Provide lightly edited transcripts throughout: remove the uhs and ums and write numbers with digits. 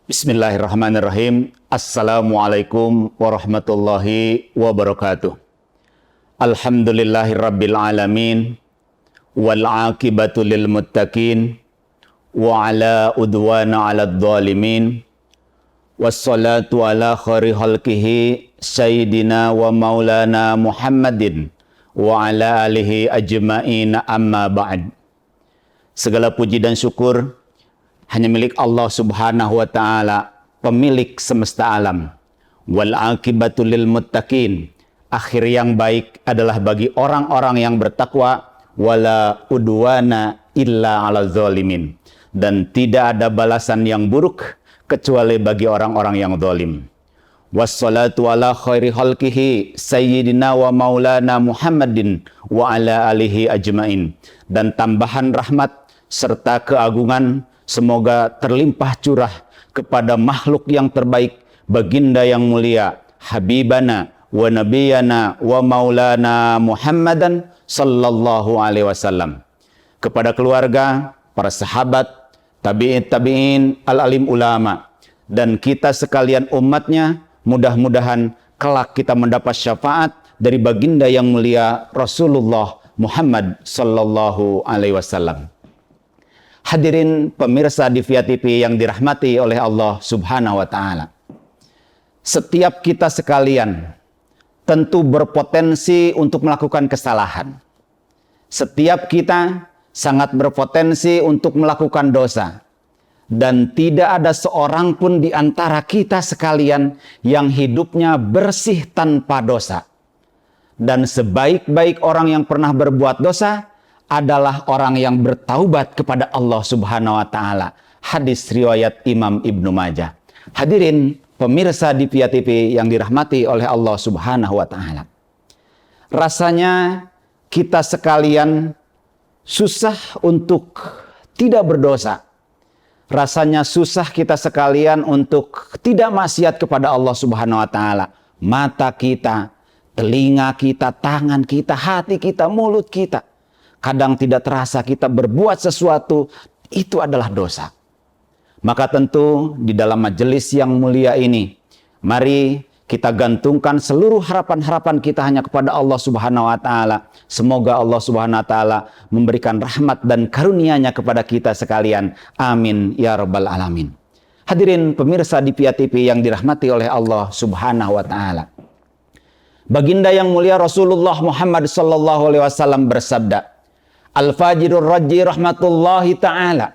Bismillahirrahmanirrahim. Assalamualaikum warahmatullahi wabarakatuh. Alhamdulillahirabbil alamin wal aqibatu lil muttaqin wa ala udwana 'alad dhalimin. Wassalatu ala khairi khalqihi sayyidina wa maulana Muhammadin wa ala alihi ajma'in, amma ba'd. Segala puji dan syukur hanya milik Allah Subhanahu wa ta'ala, pemilik semesta alam. Wal aqibatu lil muttaqin. Akhir yang baik adalah bagi orang-orang yang bertakwa. Wala udwana illa 'ala zalimin. Dan tidak ada balasan yang buruk kecuali bagi orang-orang yang zalim. Wassalatu ala khairi khalqihi sayyidina wa maulana Muhammadin wa ala alihi ajmain. Dan tambahan rahmat serta keagungan semoga terlimpah curah kepada makhluk yang terbaik, baginda yang mulia, habibana wa nabiyana wa maulana Muhammadan sallallahu alaihi wasallam. Kepada keluarga, para sahabat, tabi'in, al-alim ulama, dan kita sekalian umatnya, mudah-mudahan kelak kita mendapat syafaat dari baginda yang mulia Rasulullah Muhammad sallallahu alaihi wasallam. Hadirin pemirsa di Via TV yang dirahmati oleh Allah Subhanahu wa ta'ala. Setiap kita sekalian tentu berpotensi untuk melakukan kesalahan. Setiap kita sangat berpotensi untuk melakukan dosa. Dan tidak ada seorang pun di antara kita sekalian yang hidupnya bersih tanpa dosa. Dan sebaik-baik orang yang pernah berbuat dosa adalah orang yang bertaubat kepada Allah Subhanahu wa ta'ala. Hadis riwayat Imam Ibnu Majah. Hadirin pemirsa di Via TV yang dirahmati oleh Allah Subhanahu wa ta'ala. Rasanya kita sekalian susah untuk tidak berdosa. Rasanya susah kita sekalian untuk tidak maksiat kepada Allah Subhanahu wa ta'ala. Mata kita, telinga kita, tangan kita, hati kita, mulut kita. Kadang tidak terasa kita berbuat sesuatu, itu adalah dosa. Maka tentu di dalam majelis yang mulia ini, mari kita gantungkan seluruh harapan-harapan kita hanya kepada Allah Subhanahu wa ta'ala. Semoga Allah Subhanahu wa ta'ala memberikan rahmat dan karunia-Nya kepada kita sekalian. Amin ya rabbal alamin. Hadirin pemirsa di Via TV yang dirahmati oleh Allah Subhanahu wa ta'ala. Baginda yang mulia Rasulullah Muhammad sallallahu alaihi wasallam bersabda, Al-Fajirur Raji rahmatullahi ta'ala.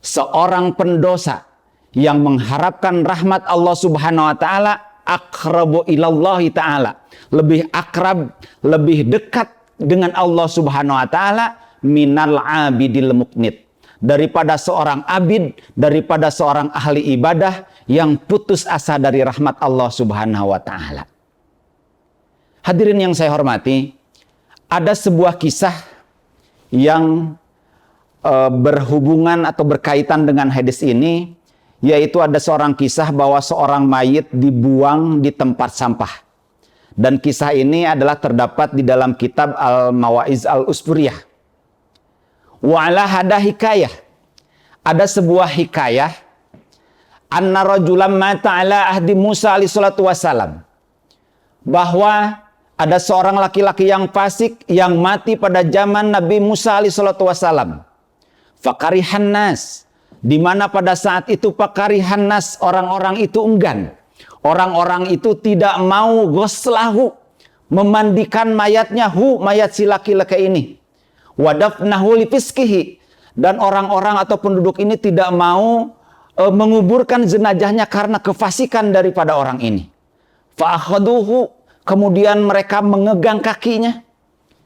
Seorang pendosa yang mengharapkan rahmat Allah Subhanahu wa ta'ala, akrabu ilallahi ta'ala. Lebih akrab, lebih dekat dengan Allah Subhanahu wa ta'ala minal abidil muknit. Daripada seorang abid, daripada seorang ahli ibadah yang putus asa dari rahmat Allah Subhanahu wa ta'ala. Hadirin yang saya hormati, ada sebuah kisah yang berhubungan atau berkaitan dengan hadis ini, yaitu ada seorang kisah bahwa seorang mayit dibuang di tempat sampah. Dan kisah ini adalah terdapat di dalam kitab Al-Mawa'iz Al-Usburiyah. Wa'ala hada hikayah. Ada sebuah hikayah. Anna rajulam mata ala ahdi Musa alaihi salatu wassalam. Bahwa ada seorang laki-laki yang fasik yang mati pada zaman Nabi Musa alaihi salatu wassalam. Fakarihan nas. Di mana pada saat itu fakarihan nas, orang-orang itu enggan. Orang-orang itu tidak mau ghuslahu, memandikan mayatnya, mayat si laki-laki ini. Wadafnahu li fiskihi. Dan orang-orang atau penduduk ini tidak mau menguburkan jenazahnya karena kefasikan daripada orang ini. Fa'akhaduhu. Kemudian mereka mengegang kakinya,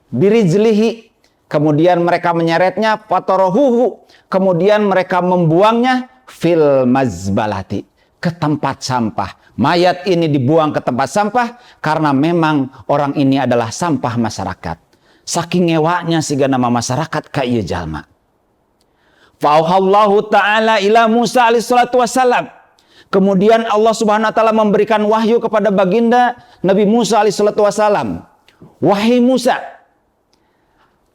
birijlihi. Kemudian mereka menyeretnya, fatorohuhu. Kemudian mereka membuangnya, fil mazbalati, ke tempat sampah. Mayat ini dibuang ke tempat sampah karena memang orang ini adalah sampah masyarakat. Saking ngewanya siga nama masyarakat ka ieu jalma. Fa'auhallahu ta'ala ila Musa alaihi salatu wassalam. Kemudian Allah Subhanahu wa ta'ala memberikan wahyu kepada baginda Nabi Musa alaihi salatu wassalam. Wahai Musa,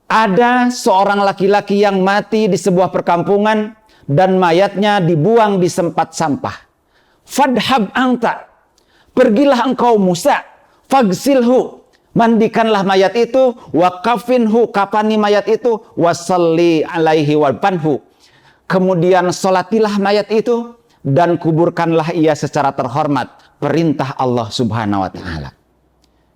ada seorang laki-laki yang mati di sebuah perkampungan dan mayatnya dibuang di tempat sampah. Fadhab anta, pergilah engkau Musa, fagsilhu, mandikanlah mayat itu, wakafinhu, kapani mayat itu, wasalli alaihi walbanhu. Kemudian solatilah mayat itu dan kuburkanlah ia secara terhormat. Perintah Allah Subhanahu wa taala.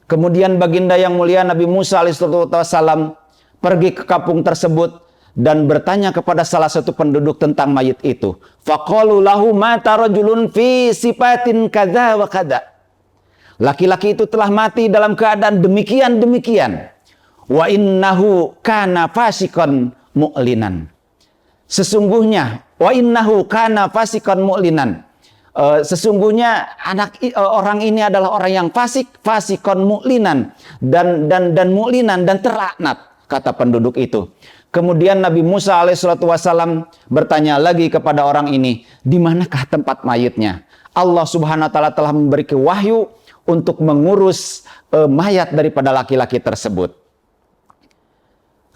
Kemudian baginda yang mulia Nabi Musa alaihissalam pergi ke kampung tersebut dan bertanya kepada salah satu penduduk tentang mayit itu. Faqalu lahu mata rajulun fi sifatin kadza wa kadza. Laki-laki itu telah mati dalam keadaan demikian-demikian. Wa innahu kana fasikan mu'linan. Sesungguhnya wa innahu kana fasikan mu'linan. Sesungguhnya orang ini adalah orang yang fasikon mu'linan dan mu'linan dan terlaknat, kata penduduk itu. Kemudian Nabi Musa alaihissalam bertanya lagi kepada orang ini, di manakah tempat mayitnya? Allah Subhanahu wa taala telah memberi wahyu untuk mengurus mayat daripada laki-laki tersebut.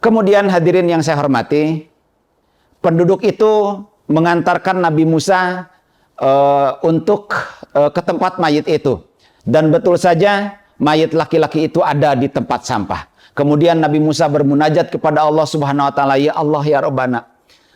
Kemudian hadirin yang saya hormati, penduduk itu mengantarkan Nabi Musa untuk ke tempat mayit itu. Dan betul saja mayit laki-laki itu ada di tempat sampah. Kemudian Nabi Musa bermunajat kepada Allah Subhanahu wa taala, ya Allah ya Rabbana,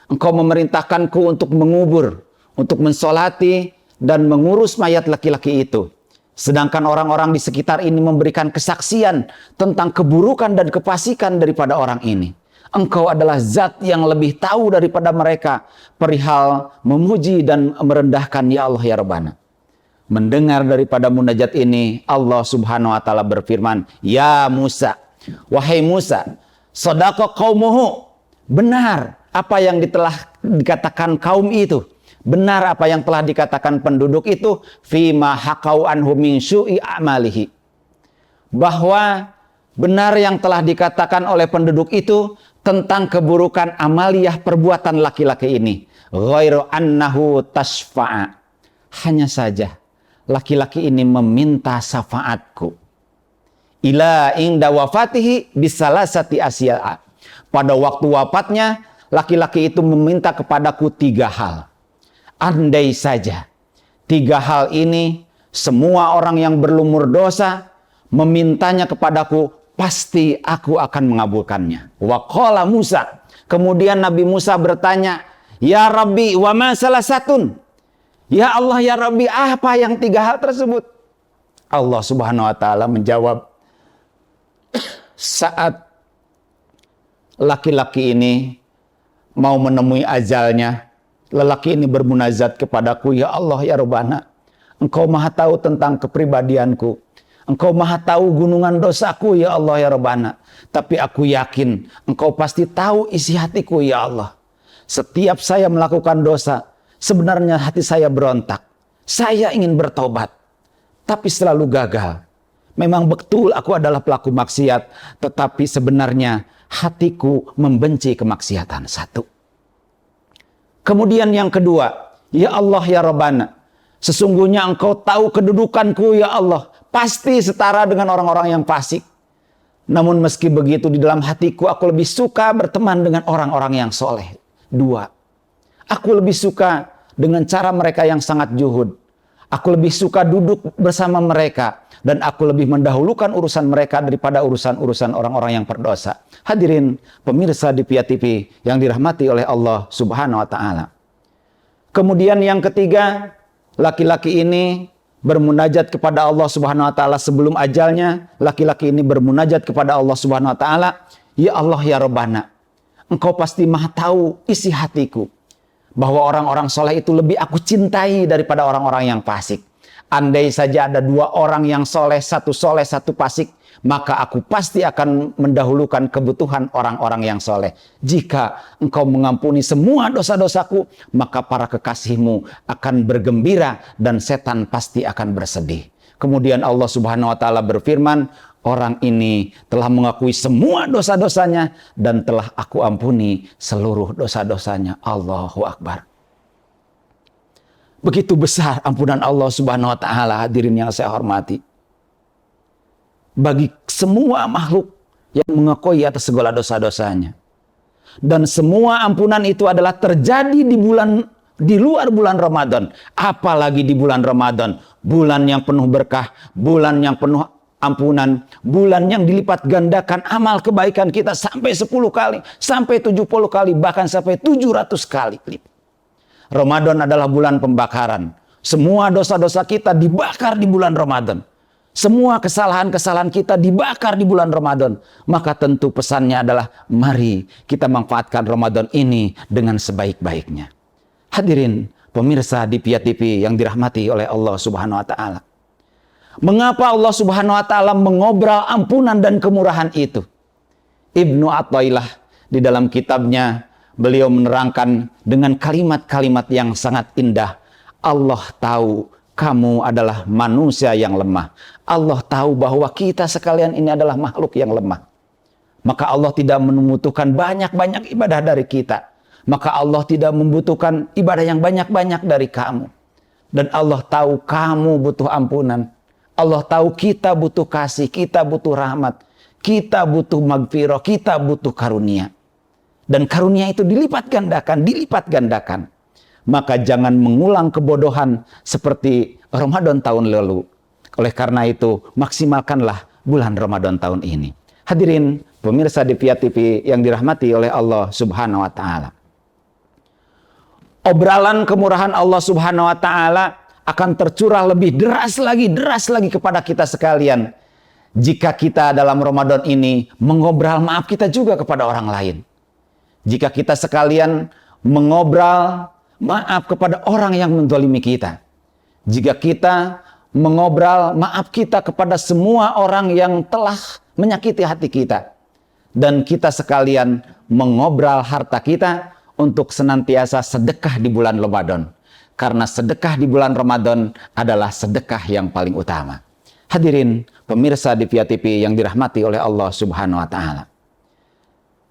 Engkau memerintahkanku untuk mengubur, untuk mensolati dan mengurus mayat laki-laki itu. Sedangkan orang-orang di sekitar ini memberikan kesaksian tentang keburukan dan kefasikan daripada orang ini. Engkau adalah zat yang lebih tahu daripada mereka perihal memuji dan merendahkan ya Allah ya Rabbana. Mendengar daripada munajat ini, Allah Subhanahu wa taala berfirman, ya Musa, wahai Musa, sadaqa qaumuhu, benar apa yang telah dikatakan kaum itu. Benar apa yang telah dikatakan penduduk itu, fima haqau anhu min syu'i a'malihi. Bahwa benar yang telah dikatakan oleh penduduk itu tentang keburukan amaliyah perbuatan laki-laki ini. Ghairu annahu tashfa'a. Hanya saja laki-laki ini meminta syafaatku. Ila inda wafatihi bisalasati asya'a. Pada waktu wafatnya, laki-laki itu meminta kepadaku 3 hal. Andai saja 3 hal ini semua orang yang berlumur dosa memintanya kepadaku, pasti aku akan mengabulkannya. Wa qala Musa. Kemudian Nabi Musa bertanya, ya Rabbi wa ma salasatun? Ya Allah ya Rabbi, apa yang 3 hal tersebut? Allah Subhanahu wa taala menjawab, saat laki-laki ini mau menemui ajalnya, lelaki ini bermunajat kepadaku, ya Allah ya Rabbana, Engkau maha tahu tentang kepribadianku. Engkau maha tahu gunungan dosaku ya Allah ya Rabbana. Tapi aku yakin Engkau pasti tahu isi hatiku ya Allah. Setiap saya melakukan dosa, sebenarnya hati saya berontak. Saya ingin bertobat, tapi selalu gagal. Memang betul aku adalah pelaku maksiat, tetapi sebenarnya hatiku membenci kemaksiatan. 1. Kemudian yang kedua, ya Allah ya Rabbana, sesungguhnya Engkau tahu kedudukanku ya Allah, pasti setara dengan orang-orang yang fasik. Namun meski begitu, di dalam hatiku aku lebih suka berteman dengan orang-orang yang soleh. 2, aku lebih suka dengan cara mereka yang sangat juhud. Aku lebih suka duduk bersama mereka, dan aku lebih mendahulukan urusan mereka daripada urusan-urusan orang-orang yang berdosa. Hadirin pemirsa di Pia TV yang dirahmati oleh Allah Subhanahu wa taala. Kemudian yang ketiga, laki-laki ini bermunajat kepada Allah Subhanahu wa taala sebelum ajalnya. Laki-laki ini bermunajat kepada Allah Subhanahu wa taala, ya Allah ya Rabbana, Engkau pasti maha tahu isi hatiku, bahwa orang-orang soleh itu lebih aku cintai daripada orang-orang yang fasik. Andai saja ada 2 orang yang soleh, satu fasik, maka aku pasti akan mendahulukan kebutuhan orang-orang yang soleh. Jika Engkau mengampuni semua dosa-dosaku, maka para kekasihmu akan bergembira dan setan pasti akan bersedih. Kemudian Allah Subhanahu wa taala berfirman, orang ini telah mengakui semua dosa-dosanya dan telah aku ampuni seluruh dosa-dosanya. Allahu Akbar. Begitu besar ampunan Allah Subhanahu wa taala, hadirin yang saya hormati, bagi semua makhluk yang mengakui atas segala dosa-dosanya. Dan semua ampunan itu adalah terjadi di luar bulan Ramadan. Apalagi di bulan Ramadan, bulan yang penuh berkah, bulan yang penuh ampunan, bulan yang dilipat gandakan amal kebaikan kita sampai 10 kali, sampai 70 kali, bahkan sampai 700 kali. Ramadan adalah bulan pembakaran. Semua dosa-dosa kita dibakar di bulan Ramadan. Semua kesalahan-kesalahan kita dibakar di bulan Ramadan. Maka tentu pesannya adalah mari kita manfaatkan Ramadan ini dengan sebaik-baiknya. Hadirin pemirsa di Pia TV yang dirahmati oleh Allah Subhanahu wa taala. Mengapa Allah Subhanahu wa taala mengobrol ampunan dan kemurahan itu? Ibnu Athaillah di dalam kitabnya beliau menerangkan dengan kalimat-kalimat yang sangat indah. Allah tahu kamu adalah manusia yang lemah. Allah tahu bahwa kita sekalian ini adalah makhluk yang lemah. Maka Allah tidak membutuhkan banyak-banyak ibadah dari kita. Maka Allah tidak membutuhkan ibadah yang banyak-banyak dari kamu. Dan Allah tahu kamu butuh ampunan. Allah tahu kita butuh kasih, kita butuh rahmat. Kita butuh magfirah, kita butuh karunia. Dan karunia itu dilipat gandakan. Maka jangan mengulang kebodohan seperti Ramadan tahun lalu. Oleh karena itu, maksimalkanlah bulan Ramadan tahun ini. Hadirin pemirsa di Pia TV yang dirahmati oleh Allah Subhanahu wa taala. Obralan kemurahan Allah Subhanahu wa taala akan tercurah lebih deras lagi kepada kita sekalian jika kita dalam Ramadan ini mengobrol maaf kita juga kepada orang lain. Jika kita sekalian mengobrol maaf kepada orang yang menzalimi kita. Jika kita mengobrol maaf kita kepada semua orang yang telah menyakiti hati kita. Dan kita sekalian mengobrol harta kita untuk senantiasa sedekah di bulan Ramadan. Karena sedekah di bulan Ramadan adalah sedekah yang paling utama. Hadirin pemirsa di Pia TV yang dirahmati oleh Allah Subhanahu wa taala.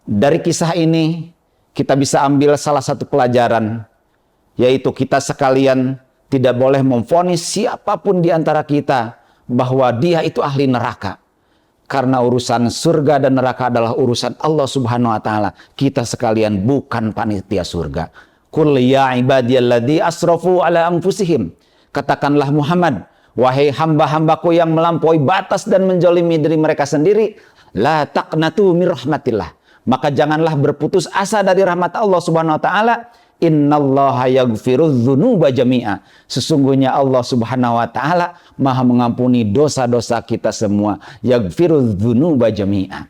Dari kisah ini kita bisa ambil salah satu pelajaran, yaitu kita sekalian tidak boleh memvonis siapapun di antara kita bahwa dia itu ahli neraka. Karena urusan surga dan neraka adalah urusan Allah Subhanahu wa taala. Kita sekalian bukan panitia surga. Qul ya ibadiyalladzi asrafu ala anfusihim. Katakanlah Muhammad, wahai hamba-hambaku yang melampaui batas dan menzalimi diri mereka sendiri, la taqnatu mir rahmatillah. Maka janganlah berputus asa dari rahmat Allah Subhanahu wa taala. Innallaha yaghfirudz dzunuba jami'a. Sesungguhnya Allah Subhanahu wa taala Maha mengampuni dosa-dosa kita semua. Yaghfirudz dzunuba jami'a.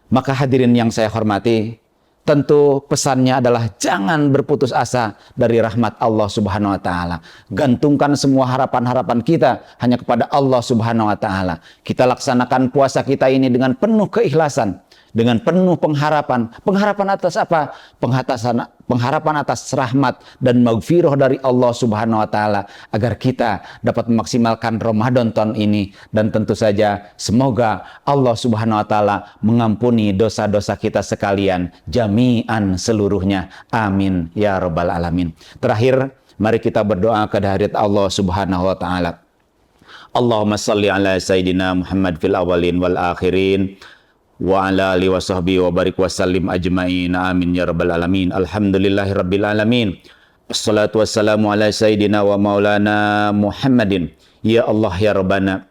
Maka hadirin yang saya hormati, tentu pesannya adalah jangan berputus asa dari rahmat Allah Subhanahu wa taala. Gantungkan semua harapan-harapan kita hanya kepada Allah Subhanahu wa taala. Kita laksanakan puasa kita ini dengan penuh keikhlasan, dengan penuh pengharapan. Pengharapan atas apa? Pengharapan atas rahmat dan maghfirah dari Allah Subhanahu wa taala agar kita dapat memaksimalkan Ramadan tahun ini, dan tentu saja semoga Allah Subhanahu wa taala mengampuni dosa-dosa kita sekalian jami'an seluruhnya. Amin ya rabbal alamin. Terakhir, mari kita berdoa ke hadirat Allah Subhanahu wa taala. Allahumma salli ala sayyidina Muhammad fil awalin wal akhirin wa ala alihi wa sahbihi wa barik wa sallim ajma'in. Amin ya rabbal alamin. Alhamdulillahi rabbil alamin. Assalatu wassalamu ala sayyidina wa maulana Muhammadin. Ya Allah ya Rabbana,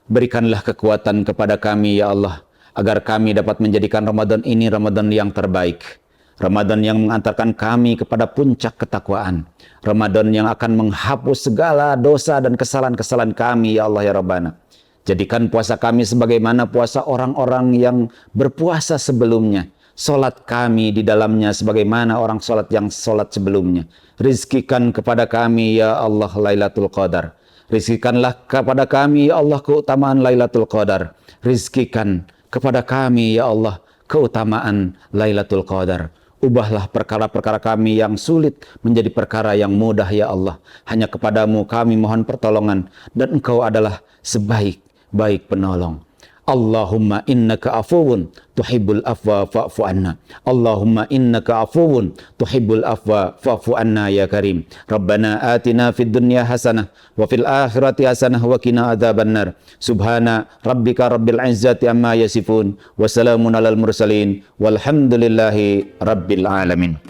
berikanlah kekuatan kepada kami ya Allah, agar kami dapat menjadikan Ramadan ini Ramadan yang terbaik. Ramadan yang mengantarkan kami kepada puncak ketakwaan. Ramadan yang akan menghapus segala dosa dan kesalahan-kesalahan kami ya Allah ya Rabbana. Jadikan puasa kami sebagaimana puasa orang-orang yang berpuasa sebelumnya. Salat kami di dalamnya sebagaimana orang salat yang salat sebelumnya. Rizkikan kepada kami ya Allah Lailatul Qadar. Rizkikanlah kepada kami ya Allah keutamaan Lailatul Qadar. Rizkikan kepada kami ya Allah keutamaan Lailatul Qadar. Ubahlah perkara-perkara kami yang sulit menjadi perkara yang mudah ya Allah. Hanya kepadamu kami mohon pertolongan, dan Engkau adalah sebaik-baik penolong. Allahumma innaka afuwun tuhibbul afwa fa'fu anna. Allahumma innaka afuwun tuhibbul afwa fa'fu anna ya karim. Rabbana atina fid dunya hasanah wa fil akhirati hasanah wa qina adzabannar. Subhana rabbika rabbil izzati amma yasifun wa salamun alal mursalin walhamdulillahi rabbil alamin.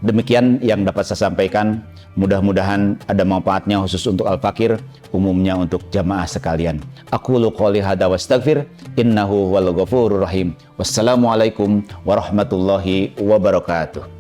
Demikian yang dapat saya sampaikan. Mudah-mudahan ada manfaatnya khusus untuk al-fakir, umumnya untuk jamaah sekalian. Aqulu qouli hadza wastaghfir innahu huwal ghafurur rahim. Wassalamualaikum warahmatullahi wabarakatuh.